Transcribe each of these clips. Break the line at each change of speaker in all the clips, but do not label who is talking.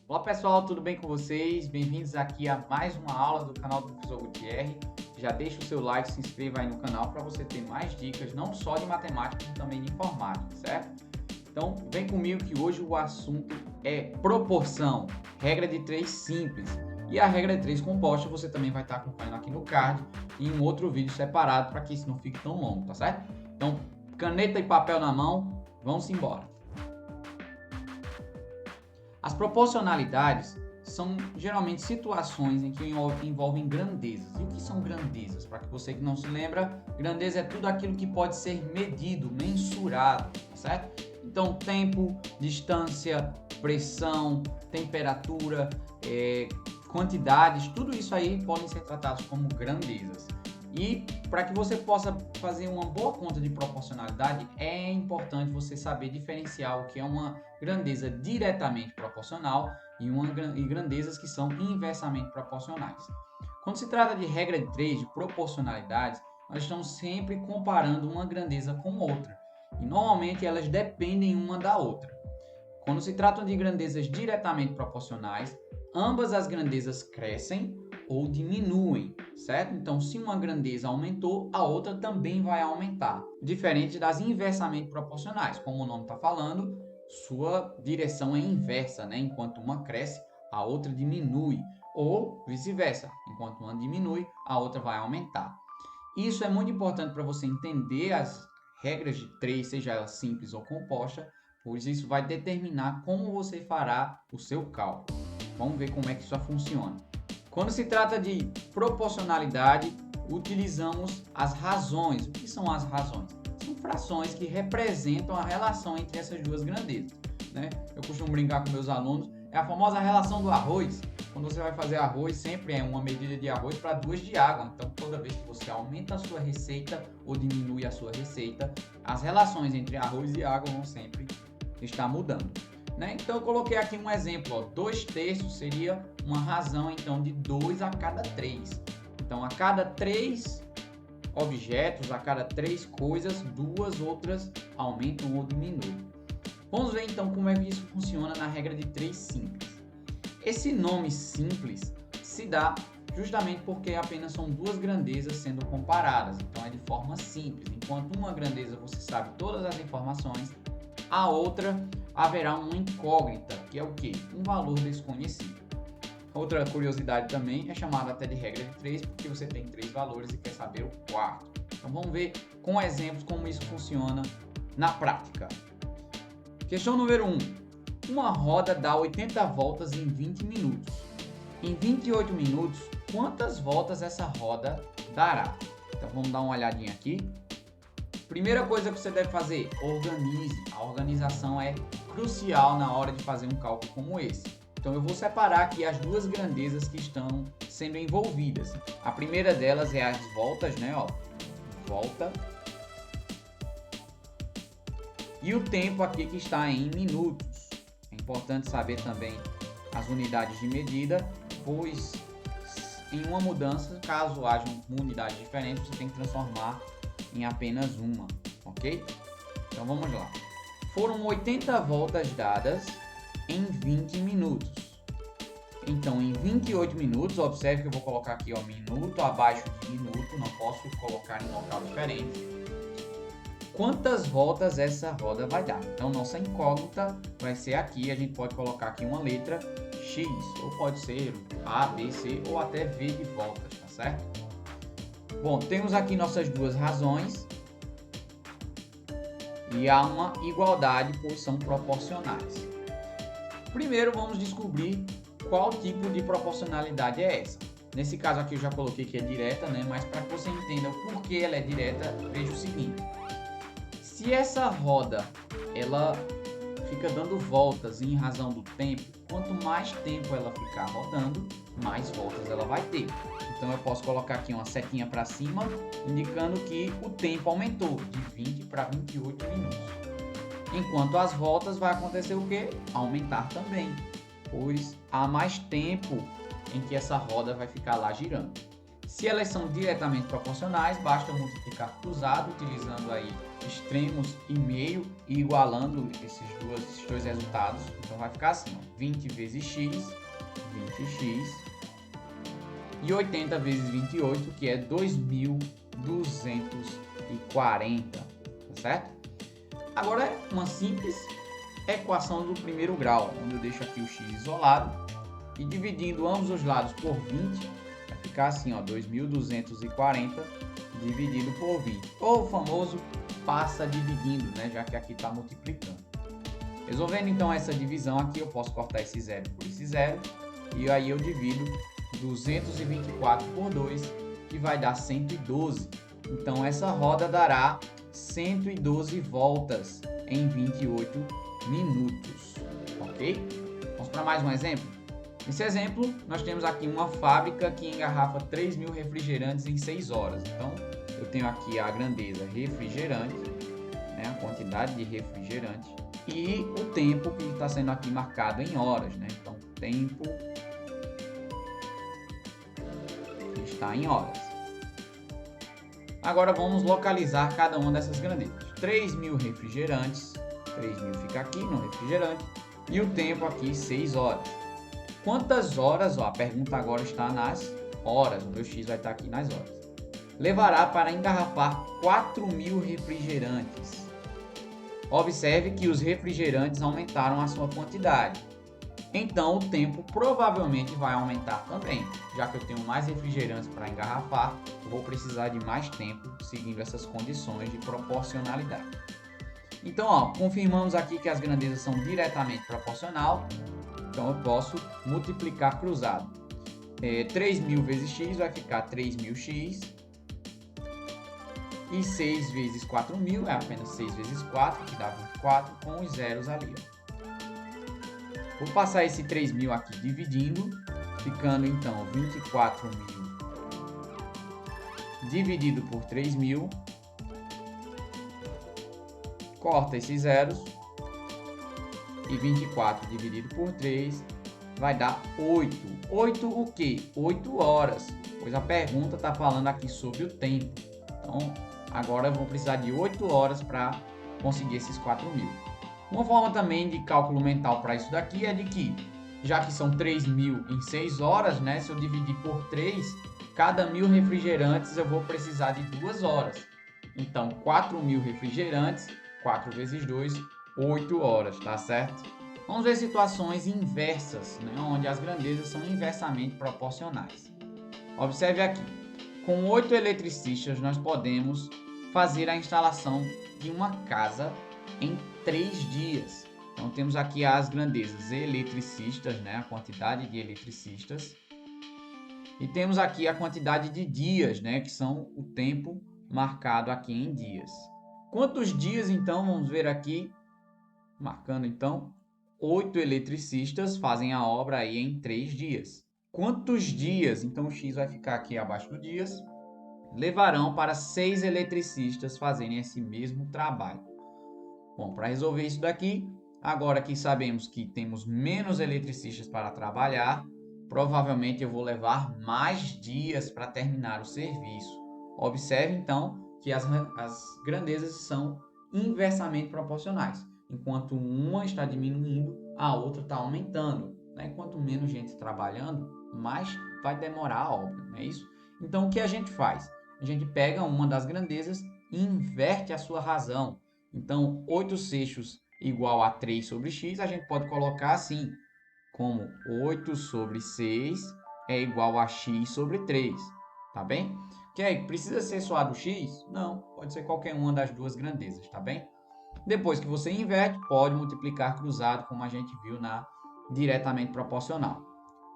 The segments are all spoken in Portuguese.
Olá pessoal, tudo bem com vocês? Bem-vindos aqui a mais uma aula do canal do Professor Gutierre. Já deixa o seu like, se inscreva aí no canal para você ter mais dicas, não só de matemática, como também de informática, certo? Então, vem comigo que hoje o assunto é proporção, regra de 3 simples. E a regra de 3 composta você também vai estar acompanhando aqui no card e em um outro vídeo separado para que isso não fique tão longo, tá certo? Então, caneta e papel na mão, vamos embora. As proporcionalidades são geralmente situações em que envolvem grandezas. E o que são grandezas? Para que você que não se lembra, grandeza é tudo aquilo que pode ser medido, mensurado, certo? Então, tempo, distância, pressão, temperatura, quantidades, tudo isso aí podem ser tratados como grandezas. E para que você possa fazer uma boa conta de proporcionalidade, é importante você saber diferenciar o que é uma grandeza diretamente proporcional e grandezas que são inversamente proporcionais. Quando se trata de regra de 3, de proporcionalidades, nós estamos sempre comparando uma grandeza com outra. E normalmente elas dependem uma da outra. Quando se tratam de grandezas diretamente proporcionais, ambas as grandezas crescem ou diminuem, certo? Então, se uma grandeza aumentou, a outra também vai aumentar. Diferente das inversamente proporcionais, como o nome está falando, sua direção é inversa, né? Enquanto uma cresce, a outra diminui. Ou vice-versa, enquanto uma diminui, a outra vai aumentar. Isso é muito importante para você entender as regras de 3, seja ela simples ou composta, pois isso vai determinar como você fará o seu cálculo. Vamos ver como é que isso funciona. Quando se trata de proporcionalidade, utilizamos as razões. O que são as razões? São frações que representam a relação entre essas duas grandezas, né? Eu costumo brincar com meus alunos, é a famosa relação do arroz. Quando você vai fazer arroz, sempre é uma medida de arroz para 2 de água. Então, toda vez que você aumenta a sua receita ou diminui a sua receita, as relações entre arroz e água vão sempre estar mudando, né? Então, eu coloquei aqui um exemplo. 2/3 seria uma razão, então, de 2 a cada 3. Então, a cada 3 objetos, a cada 3 coisas, 2 outras aumentam ou diminuem. Vamos ver, então, como é que isso funciona na regra de 3 simples. Esse nome simples se dá justamente porque apenas são duas grandezas sendo comparadas. Então, é de forma simples. Enquanto uma grandeza você sabe todas as informações, a outra haverá uma incógnita, que é o quê? Um valor desconhecido. Outra curiosidade também é chamada até de regra de 3, porque você tem 3 valores e quer saber o quarto. Então vamos ver com exemplos como isso funciona na prática. Questão número 1. Uma roda dá 80 voltas em 20 minutos. Em 28 minutos, quantas voltas essa roda dará? Então vamos dar uma olhadinha aqui. Primeira coisa que você deve fazer, organize. A organização é crucial na hora de fazer um cálculo como esse. Então eu vou separar aqui as duas grandezas que estão sendo envolvidas. A primeira delas é as voltas, né? Ó, volta. E o tempo aqui que está em minutos. É importante saber também as unidades de medida, pois em uma mudança, caso haja uma unidade diferente, você tem que transformar em apenas uma, ok? Então vamos lá. Foram 80 voltas dadas em 20 minutos. Então, em 28 minutos, observe que eu vou colocar aqui, ó, minuto abaixo de minuto, não posso colocar em local diferente. Quantas voltas essa roda vai dar? Então, nossa incógnita vai ser aqui, a gente pode colocar aqui uma letra X, ou pode ser A, B, C, ou até V de voltas, tá certo? Bom, temos aqui nossas duas razões e há uma igualdade, pois são proporcionais. Primeiro, vamos descobrir qual tipo de proporcionalidade é essa. Nesse caso aqui eu já coloquei que é direta, né? Mas para que você entenda o porquê ela é direta, veja o seguinte. Se essa roda ela fica dando voltas em razão do tempo, quanto mais tempo ela ficar rodando, mais voltas ela vai ter. Então eu posso colocar aqui uma setinha para cima, indicando que o tempo aumentou de 20 para 28 minutos. Enquanto as voltas vai acontecer o quê? Aumentar também, pois há mais tempo em que essa roda vai ficar lá girando. Se elas são diretamente proporcionais, basta multiplicar cruzado, utilizando aí extremos e meio e igualando esses dois resultados. Então vai ficar assim, ó, 20 vezes x, 20x, e 80 vezes 28, que é 2.240, tá certo? Agora é uma simples equação do primeiro grau, onde eu deixo aqui o x isolado e dividindo ambos os lados por 20, vai ficar assim, ó, 2.240 dividido por 20, ou o famoso passa dividindo, né, já que aqui está multiplicando. Resolvendo então essa divisão aqui, eu posso cortar esse zero por esse zero, e aí eu divido 224 por 2, que vai dar 112. Então essa roda dará 112 voltas em 28 minutos, ok? Vamos para mais um exemplo? Nesse exemplo, nós temos aqui uma fábrica que engarrafa 3.000 refrigerantes em 6 horas. Então, eu tenho aqui a grandeza refrigerante, né, a quantidade de refrigerante, e o tempo que está sendo aqui marcado em horas, né? Então, tempo está em horas. Agora vamos localizar cada uma dessas grandezas. 3.000 refrigerantes, 3.000 fica aqui no refrigerante, e o tempo aqui 6 horas. Quantas horas, ó, a pergunta agora está nas horas, o meu x vai estar aqui nas horas. Levará para engarrafar 4.000 refrigerantes. Observe que os refrigerantes aumentaram a sua quantidade. Então, o tempo provavelmente vai aumentar também. Já que eu tenho mais refrigerantes para engarrafar, eu vou precisar de mais tempo seguindo essas condições de proporcionalidade. Então, ó, confirmamos aqui que as grandezas são diretamente proporcional. Então, eu posso multiplicar cruzado. 3.000 vezes x vai ficar 3.000x. E 6 vezes 4.000 é apenas 6 vezes 4, que dá 24, com os zeros ali, ó. Vou passar esse 3.000 aqui dividindo, ficando então 24.000 dividido por 3.000. Corta esses zeros. E 24 dividido por 3 vai dar 8. 8 o quê? 8 horas, pois a pergunta está falando aqui sobre o tempo. Então, agora eu vou precisar de 8 horas para conseguir esses 4.000. Uma forma também de cálculo mental para isso daqui é de que, já que são 3.000 em 6 horas, né? Se eu dividir por 3, cada 1.000 refrigerantes eu vou precisar de 2 horas. Então, 4.000 refrigerantes, 4 vezes 2, 8 horas, tá certo? Vamos ver situações inversas, né? Onde as grandezas são inversamente proporcionais. Observe aqui. Com 8 eletricistas, nós podemos fazer a instalação de uma casa em 3 dias. Então, temos aqui as grandezas eletricistas, né? A quantidade de eletricistas. E temos aqui a quantidade de dias, né? Que são o tempo marcado aqui em dias. Quantos dias, então? Vamos ver aqui. Marcando, então, 8 eletricistas fazem a obra aí em 3 dias. Quantos dias? Então, o x vai ficar aqui abaixo do dias. Levarão para 6 eletricistas fazerem esse mesmo trabalho. Bom, para resolver isso daqui, agora que sabemos que temos menos eletricistas para trabalhar, provavelmente eu vou levar mais dias para terminar o serviço. Observe, então, que as grandezas são inversamente proporcionais. Enquanto uma está diminuindo, a outra está aumentando, né? Quanto menos gente trabalhando, mais vai demorar a obra, não é isso? Então, o que a gente faz? A gente pega uma das grandezas e inverte a sua razão. Então, 8 sextos igual a 3 sobre x, a gente pode colocar assim, como 8 sobre 6 é igual a x sobre 3, tá bem? Que aí, precisa ser só a do x? Não, pode ser qualquer uma das duas grandezas, tá bem? Depois que você inverte, pode multiplicar cruzado, como a gente viu na diretamente proporcional.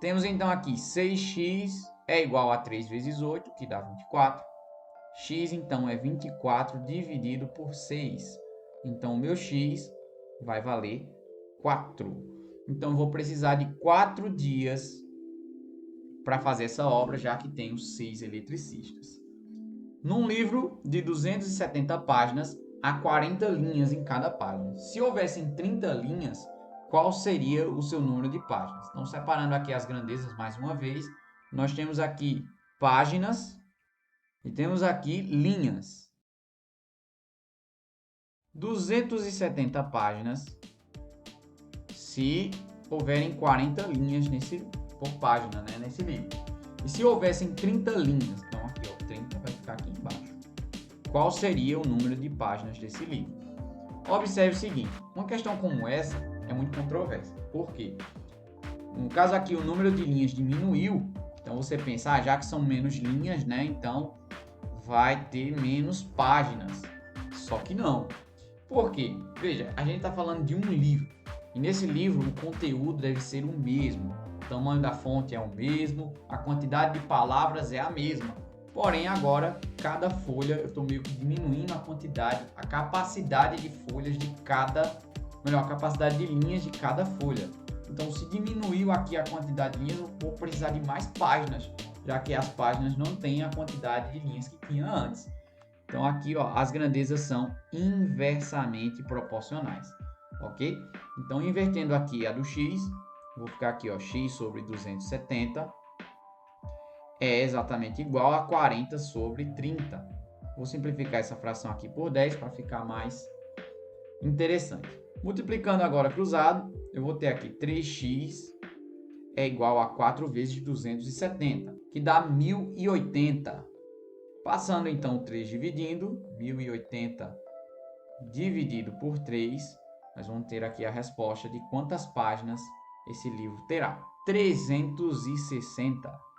Temos então aqui 6x é igual a 3 vezes 8, que dá 24. X então é 24 dividido por 6. Então, o meu x vai valer 4. Então, eu vou precisar de 4 dias para fazer essa obra, já que tenho 6 eletricistas. Num livro de 270 páginas, há 40 linhas em cada página. Se houvessem 30 linhas, qual seria o seu número de páginas? Então, separando aqui as grandezas mais uma vez, nós temos aqui páginas e temos aqui linhas. 270 páginas se houverem 40 linhas por página, né, nesse livro. E se houvessem 30 linhas, então aqui, ó, 30 vai ficar aqui embaixo. Qual seria o número de páginas desse livro? Observe o seguinte, uma questão como essa é muito controversa. Por quê? No caso aqui, o número de linhas diminuiu, então você pensa, já que são menos linhas, né, então vai ter menos páginas. Só que não. Por quê? Veja, a gente está falando de um livro. E nesse livro o conteúdo deve ser o mesmo. O tamanho da fonte é o mesmo, a quantidade de palavras é a mesma. Porém, agora, cada folha, eu estou meio que diminuindo a quantidade, a capacidade de folhas de cada... Melhor, a capacidade de linhas de cada folha. Então, se diminuiu aqui a quantidade de linhas, eu vou precisar de mais páginas, já que as páginas não têm a quantidade de linhas que tinha antes. Então, aqui, ó, as grandezas são inversamente proporcionais, ok? Então, invertendo aqui a do x, vou ficar aqui, ó, x sobre 270 é exatamente igual a 40 sobre 30. Vou simplificar essa fração aqui por 10 para ficar mais interessante. Multiplicando agora cruzado, eu vou ter aqui 3x é igual a 4 vezes 270, que dá 1080. Passando então o 3 dividindo, 1080 dividido por 3, nós vamos ter aqui a resposta de quantas páginas esse livro terá. 360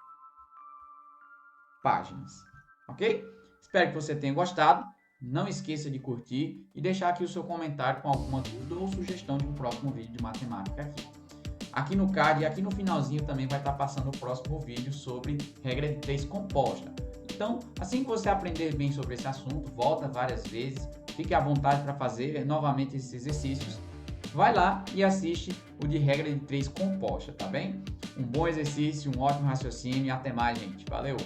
páginas, ok? Espero que você tenha gostado. Não esqueça de curtir e deixar aqui o seu comentário com alguma dúvida ou sugestão de um próximo vídeo de matemática aqui. Aqui no card e aqui no finalzinho também vai estar passando o próximo vídeo sobre regra de 3 composta. Então, assim que você aprender bem sobre esse assunto, volta várias vezes, fique à vontade para fazer novamente esses exercícios. Vai lá e assiste o de regra de 3 composta, tá bem? Um bom exercício, um ótimo raciocínio e até mais, gente. Valeu!